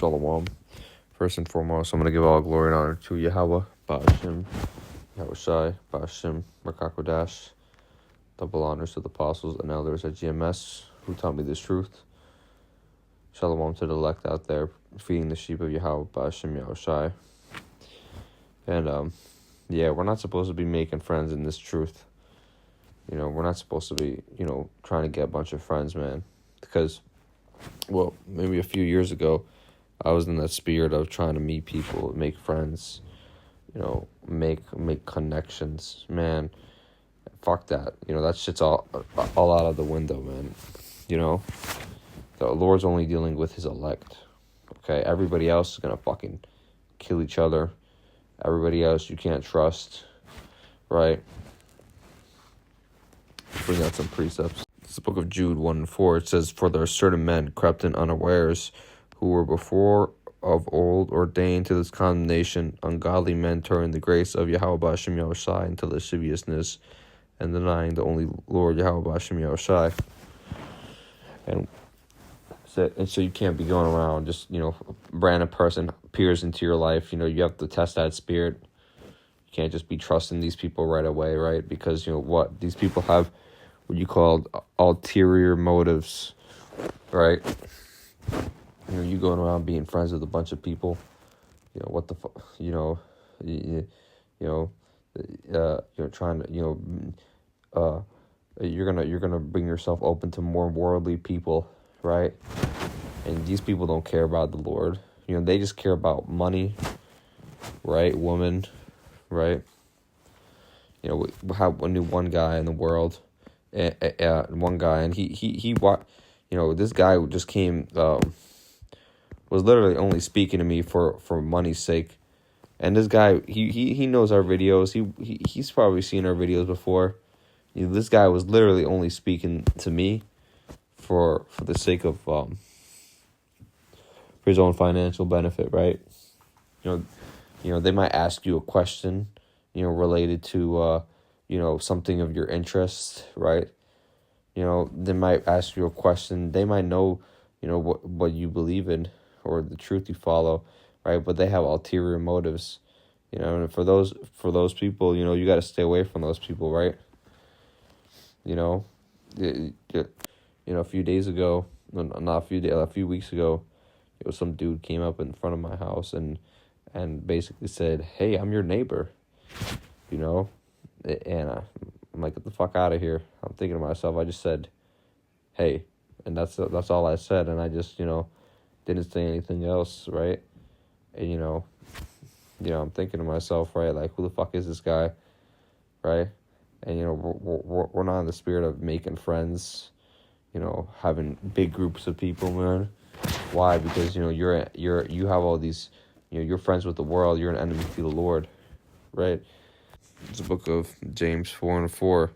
Shalom. First and foremost, I'm going to give all glory and honor to Yahweh, Ba'ashim, Yahweh Shai, Ba'ashim, Makakodash. Double honors to the apostles and elders at GMS who taught me this truth. Shalom to the elect out there, feeding the sheep of Yahweh, Ba'ashim, Yahweh Shai. And, we're not supposed to be making friends in this truth. You know, we're not supposed to be, trying to get a bunch of friends, man. Because, well, maybe a few years ago, I was in that spirit of trying to meet people, make friends, make connections. Man, fuck that. That shit's all out of the window, man. The Lord's only dealing with his elect. Okay, everybody else is going to fucking kill each other. Everybody else you can't trust, right? Bring out some precepts. It's the book of Jude 1-4. It says, "For there are certain men crept in unawares, who were before of old ordained to this condemnation, ungodly men turning the grace of Yahweh Ba'ashim Yahweh Shai into lasciviousness, and denying the only Lord Yahweh Ba'ashim Yahweh Shai." And so you can't be going around just, a random person appears into your life. You have to test that spirit. You can't just be trusting these people right away, right? Because, these people have what you call ulterior motives, right? You going around being friends with a bunch of people, what the fuck, you're trying to, you're gonna bring yourself open to more worldly people, right? And these people don't care about the Lord. They just care about money, right? Woman, right? We have one guy in the world, one guy, and he this guy just came, was literally only speaking to me for money's sake. And this guy, he knows our videos. He's probably seen our videos before. This guy was literally only speaking to me for the sake of for his own financial benefit, right? They might ask you a question, related to something of your interest, right? They might ask you a question. They might know, what you believe in or the truth you follow, right? But they have ulterior motives, and for those people, you got to stay away from those people, right? A few days ago, a few weeks ago, some dude came up in front of my house and basically said, "Hey, I'm your neighbor," and I'm like, "Get the fuck out of here." I'm thinking to myself, I just said, "Hey," and that's all I said, and I just, didn't say anything else, right? And, I'm thinking to myself, right, like, who the fuck is this guy, right? And, we're not in the spirit of making friends, having big groups of people, man. Why? Because, you have all these, you're friends with the world, you're an enemy to the Lord, right? It's the book of James 4:4. It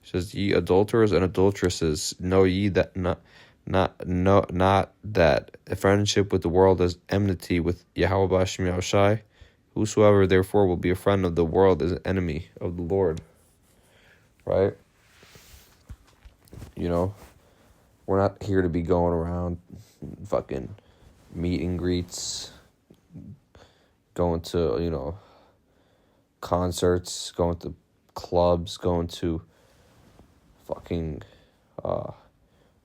says, "Ye adulterers and adulteresses, know ye that not that a friendship with the world is enmity with Yahweh Ba'ashim Yahweh Shai. Whosoever therefore will be a friend of the world is an enemy of the Lord." Right? We're not here to be going around fucking meet and greets, going to, concerts, going to clubs, going to fucking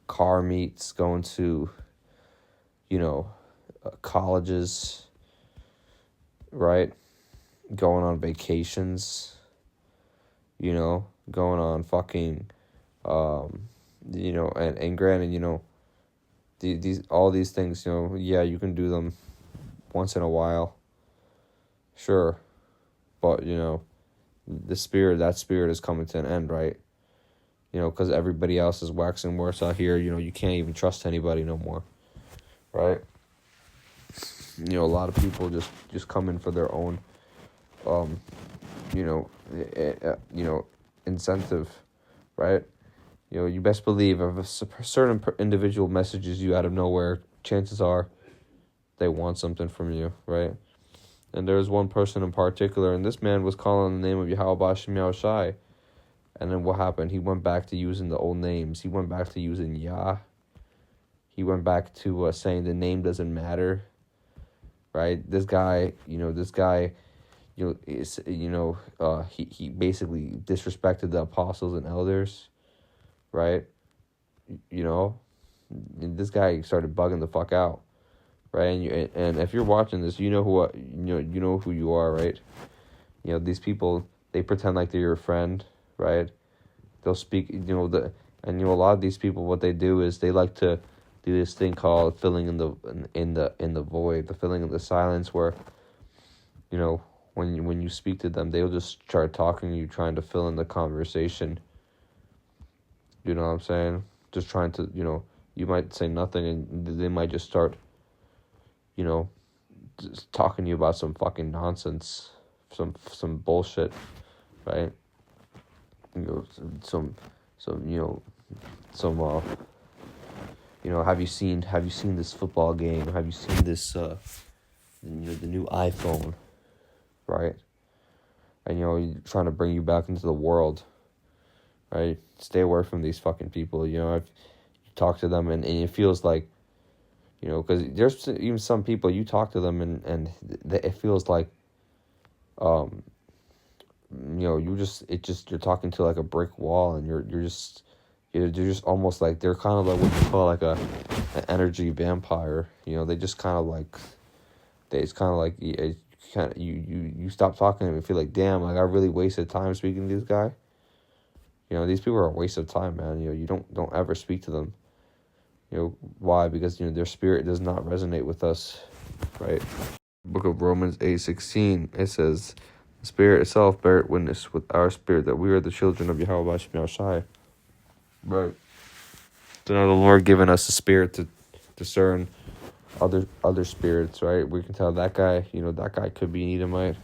car meets, going to, colleges, right? Going on vacations, going on fucking, and granted, all these things, you can do them once in a while, sure, but, that spirit is coming to an end, right? Because everybody else is waxing worse out here, you can't even trust anybody no more, right? A lot of people just come in for their own, incentive, right? You best believe if a certain individual messages you out of nowhere, chances are they want something from you, right? And there was one person in particular, and this man was calling the name of Yahweh Ba'ashim Yahweh Shai. And then what happened? He went back to using the old names. He went back to using Yah. He went back to saying the name doesn't matter. right? This guy, he basically disrespected the apostles and elders, right? You know, this guy started bugging the fuck out, right? And if you're watching this, you know who you are, right? These people, they pretend like they're your friend, right? They'll speak, a lot of these people, what they do is they like to do this thing called filling in the void, the filling in the silence, where, when you speak to them, they'll just start talking to you, trying to fill in the conversation. You know what I'm saying? Just trying to, you might say nothing, and they might just start, just talking to you about some fucking nonsense, some bullshit, right? Some some have you seen this football game? Have you seen this the new iPhone, right? And trying to bring you back into the world, right? Stay away from these fucking people. If you talk to them and it feels like, because there's even some people you talk to them and it feels like, you're talking to like a brick wall, and you're just almost like, they're kind of like what you call like an energy vampire. They just kind of like, you stop talking to them and feel like, damn, like I really wasted time speaking to this guy. These people are a waste of time, man. You don't ever speak to them. Why? Because their spirit does not resonate with us, right? Book of Romans 8:16, it says, the Spirit itself beareth witness with our spirit that we are the children of Yahweh Shem Shai. Right. So now the Lord given us a spirit to discern other spirits, right? We can tell that guy, that guy could be an Edomite.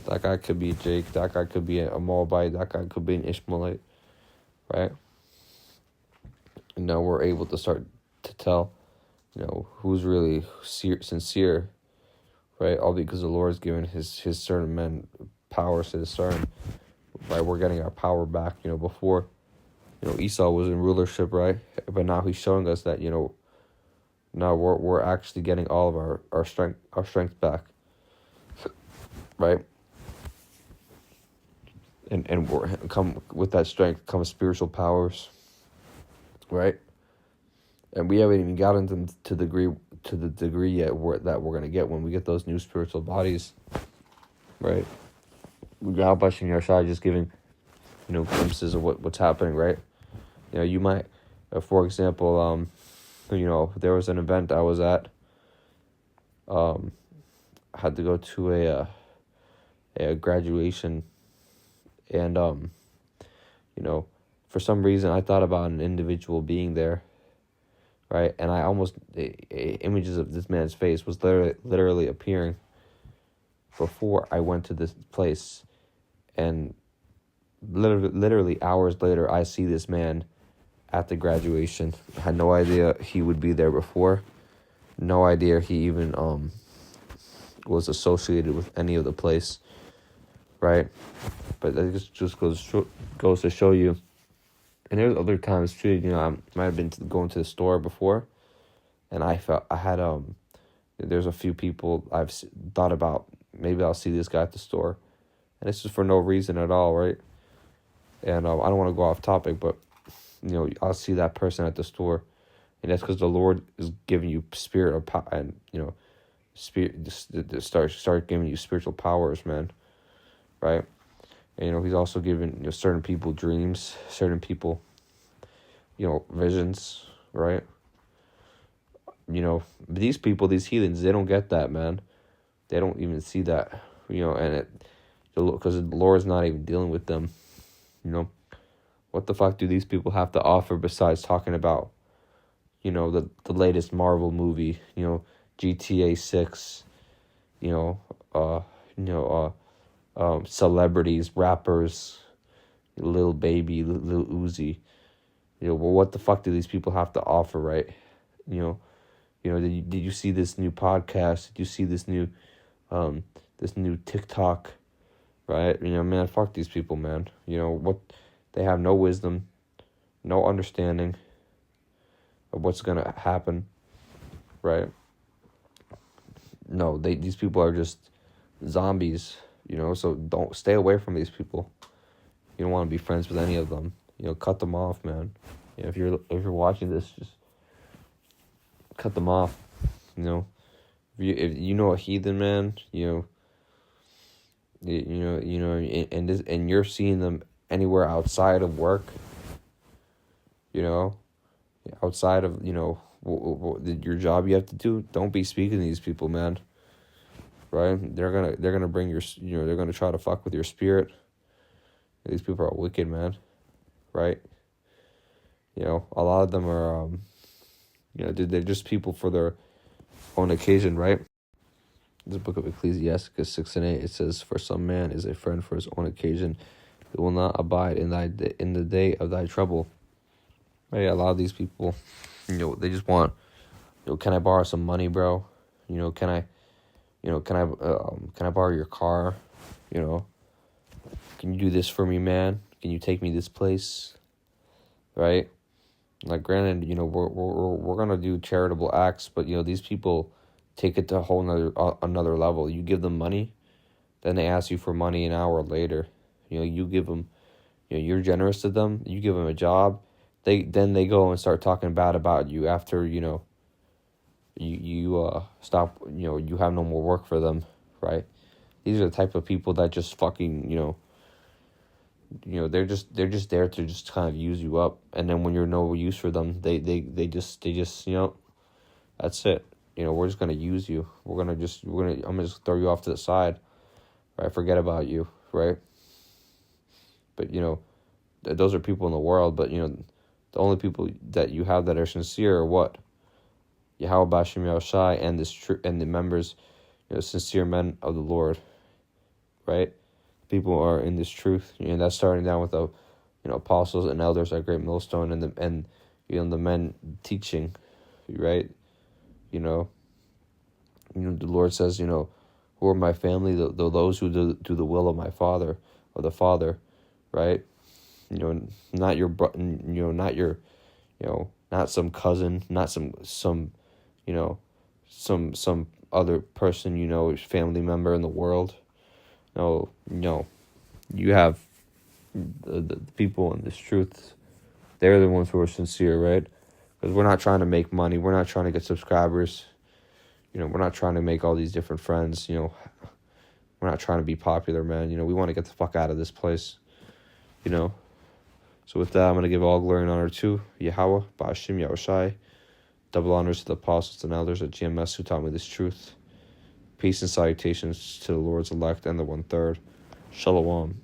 That guy could be Jake. That guy could be a Moabite. That guy could be an Ishmaelite, right? And now we're able to start to tell, who's really sincere, right? All because the Lord's given his certain men powers to discern, right? We're getting our power back. Before, Esau was in rulership, right? But now he's showing us that, now we're actually getting all of our strength back, right? And we're come with that strength comes spiritual powers, right? And we haven't even gotten to the degree yet that we're gonna get when we get those new spiritual bodies, right? How about Yahshua just giving, glimpses of what's happening, right? You might, for example, there was an event I was at. I had to go to a graduation, and for some reason I thought about an individual being there, right? And I almost images of this man's face was literally appearing before I went to this place, and literally hours later I see this man at the graduation. I had no idea he would be there before. No idea he even was associated with any of the place, right? But that just goes to show you. And there's other times too. I might have been going to the store before, and I felt I had there's a few people I've thought about, maybe I'll see this guy at the store, and it's just for no reason at all, right? And I don't want to go off topic, but I'll see that person at the store, and that's because the Lord is giving you spirit of power, and spirit just start giving you spiritual powers, man, right? And he's also giving certain people dreams, certain people visions, right? These people, these heathens, they don't get that, man. They don't even see that, and because the Lord's not even dealing with them. What the fuck do these people have to offer besides talking about, the latest Marvel movie, GTA 6, celebrities, rappers, Lil Baby, Lil Uzi. Well, what the fuck do these people have to offer, right? Did you see this new podcast? Did you see this new TikTok, right? Man, fuck these people, man. What, they have no wisdom, no understanding of what's gonna happen, right? no, these people are just zombies, so don't stay away from these people. You don't want to be friends with any of them. Cut them off, man. If you're watching this, just cut them off. If you know a heathen, man, and you're seeing them anywhere outside of work, outside of your job you have to do, don't be speaking to these people, man. Right? They're gonna bring they're gonna try to fuck with your spirit. These people are wicked, man. Right? A lot of them are they're just people for their own occasion, right? The book of Ecclesiasticus 6:8, it says, "For some man is a friend for his own occasion, it will not abide in the day of thy trouble." Right? A lot of these people, they just want, can I borrow some money, bro? Can I borrow your car? Can you do this for me, man? Can you take me this place? Right? Like, granted, we're gonna do charitable acts, but these people take it to a whole another level. You give them money, then they ask you for money an hour later. You give them, you're generous to them. You give them a job, they go and start talking bad about you after you stop. You have no more work for them, right? These are the type of people that just fucking they're just there to just kind of use you up, and then when you're no use for them, they just that's it. We're just gonna use you. I'm gonna just throw you off to the side, right? Forget about you, right? But those are people in the world. But the only people that you have that are sincere are what? Yahweh Bashim Yahushai and the members, sincere men of the Lord, right? People are in this truth, and that's starting down with the, apostles and elders at Great Millstone, and the men teaching, right? The Lord says, who are my family? Those who do the will of my Father, or the Father, right? Not your not your, not some cousin, not some some other person, family member in the world. No, you have the people in this truth. They're the ones who are sincere, right? Because we're not trying to make money. We're not trying to get subscribers. We're not trying to make all these different friends. We're not trying to be popular, man. We want to get the fuck out of this place. So with that, I'm going to give all glory and honor to Yahweh, Ba'ashim, Yahushai. Double honors to the apostles and elders at GMS who taught me this truth. Peace and salutations to the Lord's elect and the 1/3. Shalom.